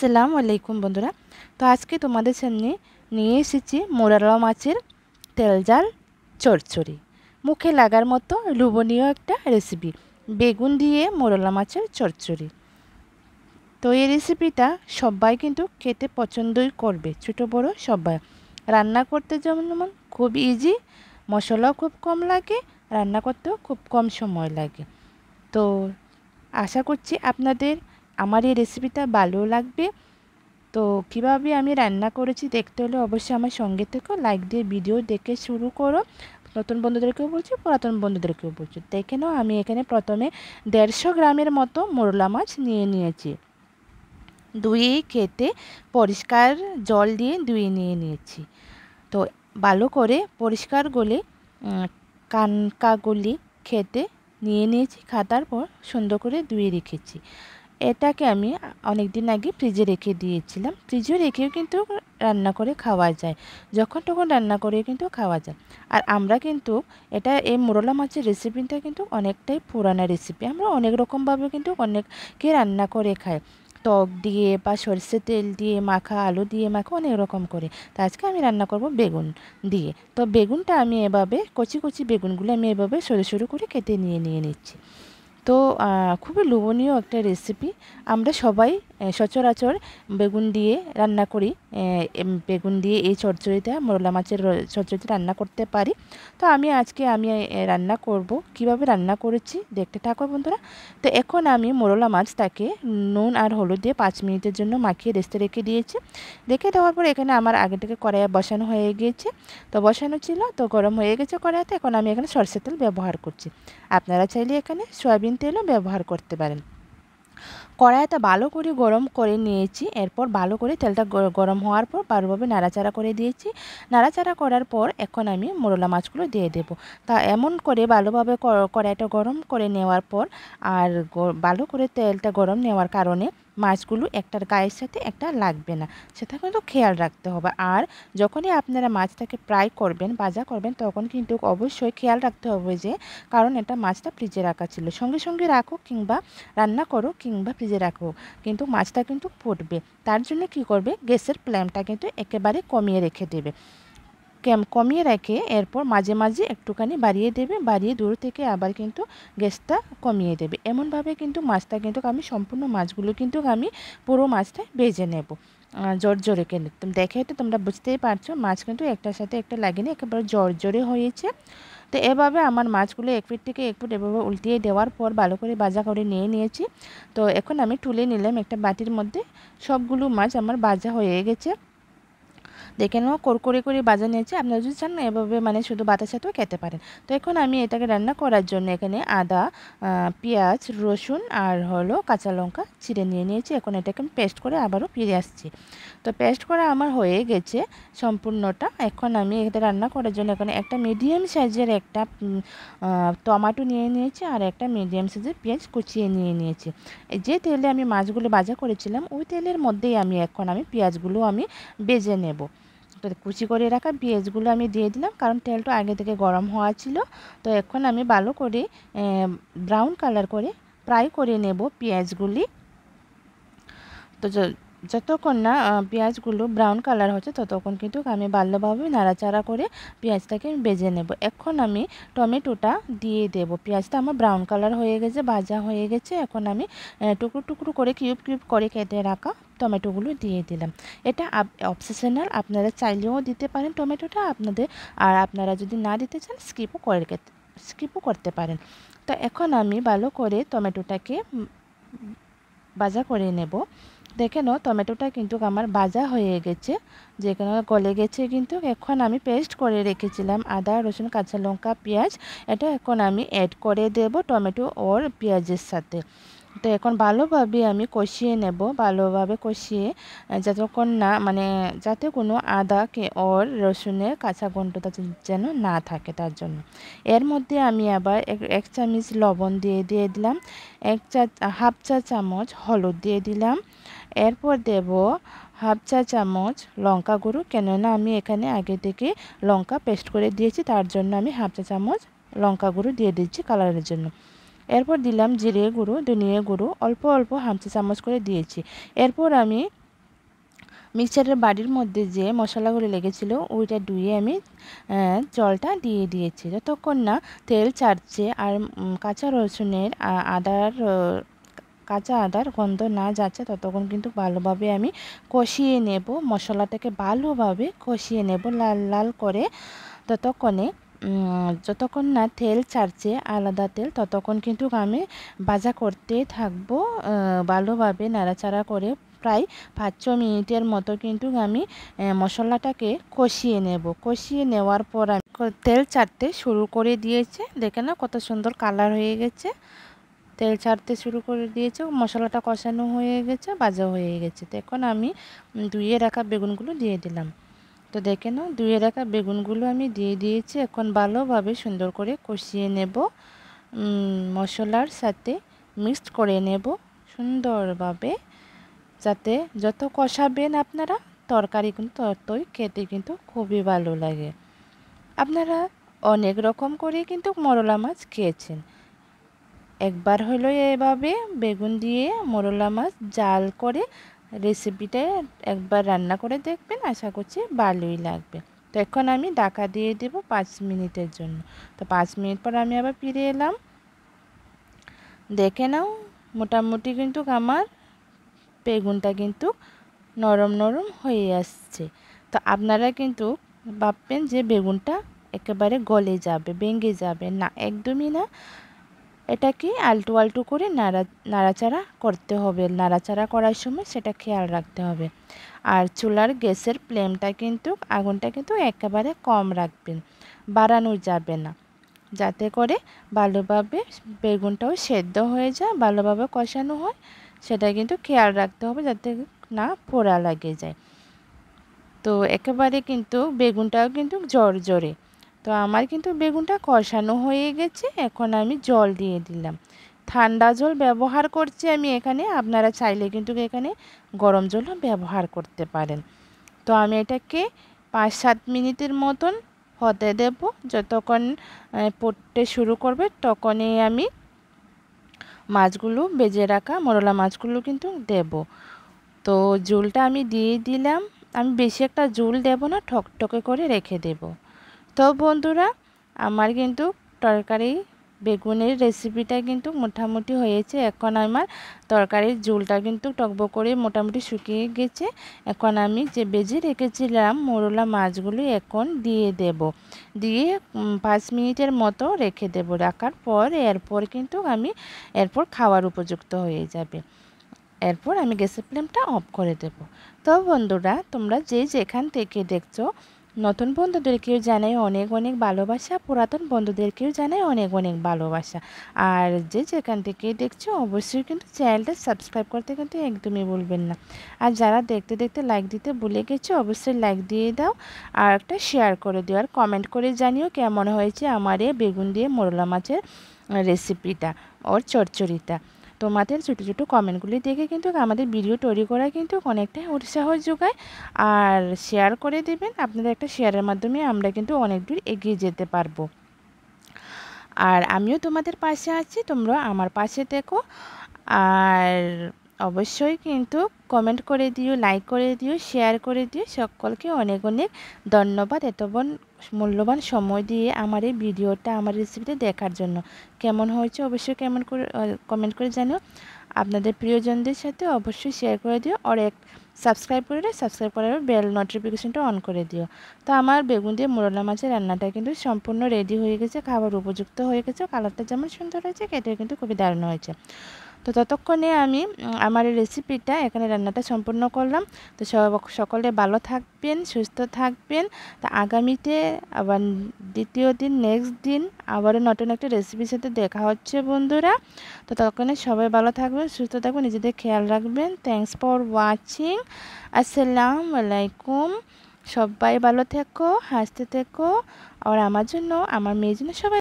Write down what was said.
আসসালামু আলাইকুম বন্ধুরা। তো আজকে তোমাদের সামনে নিয়ে এসেছি মোরলা মাছের তেলঝাল চচ্চড়ি। মুখে লাগার মতো লোভনীয় একটা রেসিপি, বেগুন দিয়ে মোরলা মাছের চচ্চড়ি। তো এই রেসিপিটা সবাই কিন্তু খেতে পছন্দই করবে, ছোটো বড়ো সবাই। রান্না করতে যেমন খুব ইজি, মশলাও খুব কম লাগে, রান্না করতেও খুব কম সময় লাগে। তো আশা করছি আপনাদের আমার এই রেসিপিটা ভালো লাগবে। তো কীভাবে আমি রান্না করেছি দেখতে হলে অবশ্যই আমার সঙ্গে থেকো, লাইক দিয়ে ভিডিও দেখে শুরু করো। নতুন বন্ধুদেরকেও বলছি, পুরাতন বন্ধুদেরকেও বলছি। দেখে নাও, আমি এখানে প্রথমে 150 গ্রামের মতো মোরলা মাছ নিয়ে নিয়েছি। ধুয়ে কেটে পরিষ্কার জল দিয়ে ধুয়ে নিয়েছি। তো ভালো করে পরিষ্কার গলে কানকাগুলি খেতে নিয়েছি। খাতার পর সুন্দর করে ধুয়ে রেখেছি। এটাকে আমি অনেক দিন আগে ফ্রিজে রেখে দিয়েছিলাম। ফ্রিজে রেখেও কিন্তু রান্না করে খাওয়া যায়, যখন তখন রান্না করে কিন্তু খাওয়া যায়। আর আমরা কিন্তু এই মোরলা মাছের রেসিপিটা কিন্তু অনেকটাই পুরানো রেসিপি। আমরা অনেক রকমভাবে কিন্তু অনেকে রান্না করে খাই, টক দিয়ে বা সরষে তেল দিয়ে মাখা, আলু দিয়ে মাখা, অনেক রকম করে। তো আজকে আমি রান্না করব বেগুন দিয়ে। তো বেগুনটা আমি এভাবে কচি কচি বেগুনগুলো আমি এভাবে সরু সরু করে কেটে নিয়ে নিচ্ছি। তো খুবই লোভনীয় একটা রেসিপি। আমরা সবাই সচরাচর বেগুন দিয়ে রান্না করি। বেগুন দিয়ে এই চচ্চড়িটা, মোরলা মাছের চচ্চড়িটা রান্না করতে পারি। তো আজকে আমি রান্না করব। কিভাবে রান্না করেছি দেখতে থাকো বন্ধুরা। তো এখন আমি মোরলা মাছটাকে নুন আর হলুদ দিয়ে 5 মিনিটের জন্য মাখিয়ে রেস্টে রেখে দিয়েছি। রেখে দেওয়ার পর এখানে আমার আগে থেকে কড়াইয়ে বসানো হয়ে গিয়েছে। তো বসানো ছিল, তো গরম হয়ে গেছে কড়াইতে। এখন আমি এখানে সরষের তেল ব্যবহার করছি। আপনারা চাইলে এখানে সয়াবিন তেলও ব্যবহার করতে পারেন। কড়াইটা ভালো করে গরম করে নিয়েছি। এরপর ভালো করে তেলটা গরম হওয়ার পর ভালোভাবে নাড়াচাড়া করে দিয়েছি। নাড়াচাড়া করার পর এখন আমি মোরলা মাছগুলো দিয়ে দেব। তা এমন করে ভালোভাবে কড়াইটা গরম করে নেওয়ার পর আর ভালো করে তেলটা গরম নেওয়ার কারণে মাছগুলো একটার গায়ের সাথে একটা লাগবে না, সেটা কিন্তু খেয়াল রাখতে হবে। আর যখনই আপনারা মাছটাকে ফ্রাই করবেন, ভাজা করবেন, তখন কিন্তু অবশ্যই খেয়াল রাখতে হবে যে, কারণ এটা মাছটা ফ্রিজে রাখা ছিল, সঙ্গে সঙ্গে রাখো কিংবা রান্না করো কিংবা ফ্রিজে রাখো, কিন্তু মাছটা কিন্তু ফুটবে। তার জন্য কি করবে, গ্যাসের ফ্লেমটা কিন্তু একেবারে কমিয়ে রেখে দেবে। কমিয়ে রেখে এরপর মাঝে মাঝে একটুখানি বাড়িয়ে দেবে, বাড়িয়ে দূর থেকে আবার কিন্তু গ্যাসটা কমিয়ে দেবে। এমনভাবে কিন্তু মাছটা কিন্তু আমি সম্পূর্ণ মাছগুলো কিন্তু আমি পুরো মাছটা ভেজে নেব জোরে কেন। দেখে তো তোমরা বুঝতেই পারছো, মাছ কিন্তু একটার সাথে একটা লাগেনি, একেবারে জোরে হয়েছে। তো এভাবে আমার মাছগুলো এক পিঠ থেকে এক পিঠ এভাবে উল্টিয়ে দেওয়ার পর ভালো করে ভাজা করে নিয়েছি। তো এখন আমি তুলে নিলাম একটা বাটির মধ্যে। সবগুলো মাছ আমার ভাজা হয়ে গেছে। দেখে নাও, করকরে করে ভাজা নিয়েছি। আপনারা যদি চান না এভাবে শুধু বাতার সাথেও খেতে পারেন। তো এখন আমি এটাকে রান্না করার জন্য এখানে আদা, পেঁয়াজ, রসুন আর কাঁচা লঙ্কা ছিঁড়ে নিয়েছি। এখন এটাকে আমি পেস্ট করে আবারও ফিরে আসছি। তো পেস্ট করা আমার হয়ে গেছে সম্পূর্ণটা। এখন আমি এটা রান্না করার জন্য এখানে একটা মিডিয়াম সাইজের একটা টমেটো নিয়ে নিয়েছি আর একটা মিডিয়াম সাইজের পেঁয়াজ কুচিয়ে নিয়েছি। যে তেলে আমি মাছগুলো ভাজা করেছিলাম ওই তেলের মধ্যেই এখন আমি পেঁয়াজগুলো আমি ভেজে নেব। তো কুচি করে রাখা পেঁয়াজগুলো আমি দিয়ে দিলাম, কারণ তেলটা আগে থেকে গরম হওয়া ছিল। তো এখন আমি ভালো করে ব্রাউন কালার করে ফ্রাই করে নেব পেঁয়াজগুলি। তো যতক্ষণ না পেঁয়াজগুলো ব্রাউন কালার হচ্ছে ততক্ষণ কিন্তু আমি ভালোভাবে নাড়াচাড়া করে পেঁয়াজটাকে ভেজে নেব। এখন আমি টমেটোটা দিয়ে দেব। পেঁয়াজটা আমার ব্রাউন কালার হয়ে গেছে, ভাজা হয়ে গেছে। এখন আমি টুকরো টুকরো করে কিউব করে কেটে রাখা টমেটোগুলো দিয়ে দিলাম। এটা অপশনাল, আপনারা চাইলেও দিতে পারেন টমেটোটা আপনাদের। আর আপনারা যদি না দিতে চান স্কিপও করতে পারেন। তো এখন আমি ভালো করে টমেটোটাকে ভাজা করে নেব। দেখে নাও, টমেটোটা কিন্তু আমার ভাজা হয়ে গেছে, যেখানে গলে গেছে। কিন্তু এখন আমি পেস্ট করে রেখেছিলাম আদা, রসুন, কাঁচা লঙ্কা, পেঁয়াজ, এটা এখন আমি অ্যাড করে দেব টমেটো ওর পেঁয়াজের সাথে। তো এখন ভালোভাবে আমি কষিয়ে নেব, ভালোভাবে কষিয়ে যতক্ষণ না যাতে কোনো আদাকে ওর রসুনের কাঁচা গন্ধটা যেন না থাকে, তার জন্য। এর মধ্যে আমি আবার এক চামচ লবণ দিয়ে দিলাম, হাফ চা চামচ হলুদ দিয়ে দিলাম। এরপর দেব হাফ চা চামচ লঙ্কা গুঁড়ো, কেননা আমি এখানে আগে থেকে লঙ্কা পেস্ট করে দিয়েছি, তার জন্য আমি হাফ চা চামচ লঙ্কা গুঁড়ো দিয়ে দিচ্ছি কালারের জন্য। এরপর দিলাম জিরে গুঁড়ো, ধনিয়া গুঁড়ো অল্প অল্প হাফ চা চামচ করে দিয়েছি। এরপর আমি মিক্সচারের বাটির মধ্যে যে মশলাগুলো লেগেছিল ওইটা ধুয়ে আমি জলটা দিয়ে দিয়েছি। যতক্ষণ না তেল ছাড়ছে আর কাঁচা রসুনের কাঁচা আদার গন্ধ না যাচ্ছে ততক্ষণ কিন্তু ভালোভাবে আমি কষিয়ে নেব। মশলাটাকে ভালোভাবে কষিয়ে নেব লাল লাল করে। যতক্ষণ না তেল ছাড়ছে আলাদা তেল ততক্ষণ কিন্তু আমি ভাজা করতে থাকবো ভালোভাবে নাড়াচাড়া করে। প্রায় 5-6 মিনিটের মতো কিন্তু আমি মশলাটাকে কষিয়ে নেব। কষিয়ে নেওয়ার পর আমি তেল ছাড়তে শুরু করে দিয়েছে। দেখে না কত সুন্দর কালার হয়ে গেছে। তেল ছাড়তে শুরু করে দিয়েছে, মশলাটা কষানো হয়ে গেছে, ভাজা হয়ে গেছে। তো এখন আমি ধুয়ে রাখা বেগুনগুলো দিয়ে দিলাম। তো দেখে নাও ধুয়ে রাখা বেগুনগুলো আমি দিয়ে দিয়েছি। এখন ভালোভাবে সুন্দর করে কষিয়ে নেব, মশলার সাথে মিক্সড করে নেব সুন্দরভাবে, যাতে যত কষাবেন আপনারা তরকারি কিন্তু ততই খেতে কিন্তু খুবই ভালো লাগে। আপনারা অনেক রকম করে কিন্তু মরলা মাছ খেয়েছেন। একবার হলো এভাবে বেগুন দিয়ে মরলা মাছ জাল করে রেসিপিটা একবার রান্না করে দেখবেন, আশা করছি ভালোই লাগবে। তো এখন আমি ঢাকা দিয়ে দেব 5 মিনিটের জন্য। তো 5 মিনিট পর আমি আবার ফিরে এলাম। দেখে নাও মোটামুটি কিন্তু আমার বেগুনটা কিন্তু নরম নরম হয়ে আসছে। তো আপনারা কিন্তু ভাববেন যে বেগুনটা একেবারে গলে যাবে, ভেঙে যাবে না, একদমই না। এটাকে আলটু আলটু করে নাড়াচাড়া করতে হবে। নাড়াচাড়া করার সময় সেটা খেয়াল রাখতে হবে। আর চুলার গ্যাসের ফ্লেমটা কিন্তু আগুনটা কিন্তু একেবারে কম রাখবেন, বাড়ানো যাবে না, যাতে করে ভালোভাবে বেগুনটাও সেদ্ধ হয়ে যায়, ভালোভাবে কষানো হয়। সেটা কিন্তু খেয়াল রাখতে হবে যাতে না পোড়া লাগে যায়। তো একেবারে কিন্তু বেগুনটাও কিন্তু জড়জড়ে। তো আমার কিন্তু বেগুনটা কষানো হয়ে গেছে। এখন আমি জল দিয়ে দিলাম, ঠান্ডা জল ব্যবহার করছি আমি এখানে। আপনারা চাইলে কিন্তু এখানে গরম জলও ব্যবহার করতে পারেন। তো আমি এটাকে 5-7 মিনিটের মতন হতে দেব। যতক্ষণ ফুটতে শুরু করবে তখনই আমি মাছগুলো ভেজে রাখা মরলা মাছগুলো কিন্তু দেব। তো ঝোলটা আমি দিয়ে দিলাম। আমি বেশি একটা ঝোল দেব না, ঠকঠকে করে রেখে দেব। তো বন্ধুরা, আমার কিন্তু তরকারি বেগুনের রেসিপিটা কিন্তু মোটামুটি হয়েছে। এখন আমার তরকারির ঝোলটা কিন্তু টকবক করে মোটামুটি শুকিয়ে গেছে। এখন আমি যে ভেজে রেখেছিলাম মরলা মাছগুলি এখন দিয়ে দেব। দিয়ে 5 মিনিটের মতো রেখে দেব। রাখার পর এরপর খাওয়ার উপযুক্ত হয়ে যাবে। এরপর আমি গ্যাসের ফ্লেমটা অফ করে দেব। তো বন্ধুরা, তোমরা যে যেখান থেকে দেখছো, নতুন বন্ধুদেরকেও জানাই অনেক অনেক ভালোবাসা, পুরাতন বন্ধুদেরকেও জানাই অনেক অনেক ভালোবাসা। আর যে যেখান থেকে দেখছো অবশ্যই কিন্তু চ্যানেলটা সাবস্ক্রাইব করতে কিন্তু একদমই ভুলবেন না। আর যারা দেখতে দেখতে লাইক দিতে ভুলে গেছো অবশ্যই লাইক দিয়ে দাও, আর একটা শেয়ার করে দিও, আর কমেন্ট করে জানিও কেমন হয়েছে আমার এই বেগুন দিয়ে মরলা মাছের রেসিপিটা ওর চচ্চড়িটা। তোমাদের ছোটো ছোটো কমেন্টগুলি দেখে কিন্তু আমাদের ভিডিও তৈরি করা কিন্তু অনেকটাই উৎসাহ যোগায়। আর শেয়ার করে দেবেন, আপনাদের একটা শেয়ারের মাধ্যমে আমরা কিন্তু অনেক দূর এগিয়ে যেতে পারবো। আর আমিও তোমাদের পাশে আছি, তোমরা আমার পাশে থেকো। আর অবশ্যই কিন্তু কমেন্ট করে দিও, লাইক করে দিও, শেয়ার করে দিও। সকলকে অনেক অনেক ধন্যবাদ এতক্ষণ মূল্যবান সময় দিয়ে আমার এই ভিডিওটা, আমার রেসিপিটা দেখার জন্য। কেমন হয়েছে অবশ্যই কমেন্ট করে জানিও। আপনাদের প্রিয়জনদের সাথে অবশ্যই শেয়ার করে দিও, আর সাবস্ক্রাইব করার বেল নোটিফিকেশনটা অন করে দিও। তো আমার বেগুন দিয়ে মোরলা মাছের রান্নাটা কিন্তু সম্পূর্ণ রেডি হয়ে গেছে, খাবার উপযুক্ত হয়ে গেছে। কালারটা যেমন সুন্দর হয়েছে খেতেও কিন্তু খুবই দারুণ হয়েছে। তো ততক্ষণে আমি আমার রেসিপিটা এখানে রান্নাটা সম্পূর্ণ করলাম। তো সকলে ভালো থাকবেন, সুস্থ থাকবেন। তা আগামীতে আবার দ্বিতীয় দিন, নেক্সট দিন আবারও নতুন একটা রেসিপির সাথে দেখা হচ্ছে বন্ধুরা। তো ততক্ষণে সবাই ভালো থাকবেন, সুস্থ থাকবেন, নিজেদের খেয়াল রাখবেন। Thanks for watching. আসসালামু আলাইকুম। সবাই ভালো থেকো, হাসতে থেকো, আর আমার জন্য, আমার মেয়ের জন্য সবাই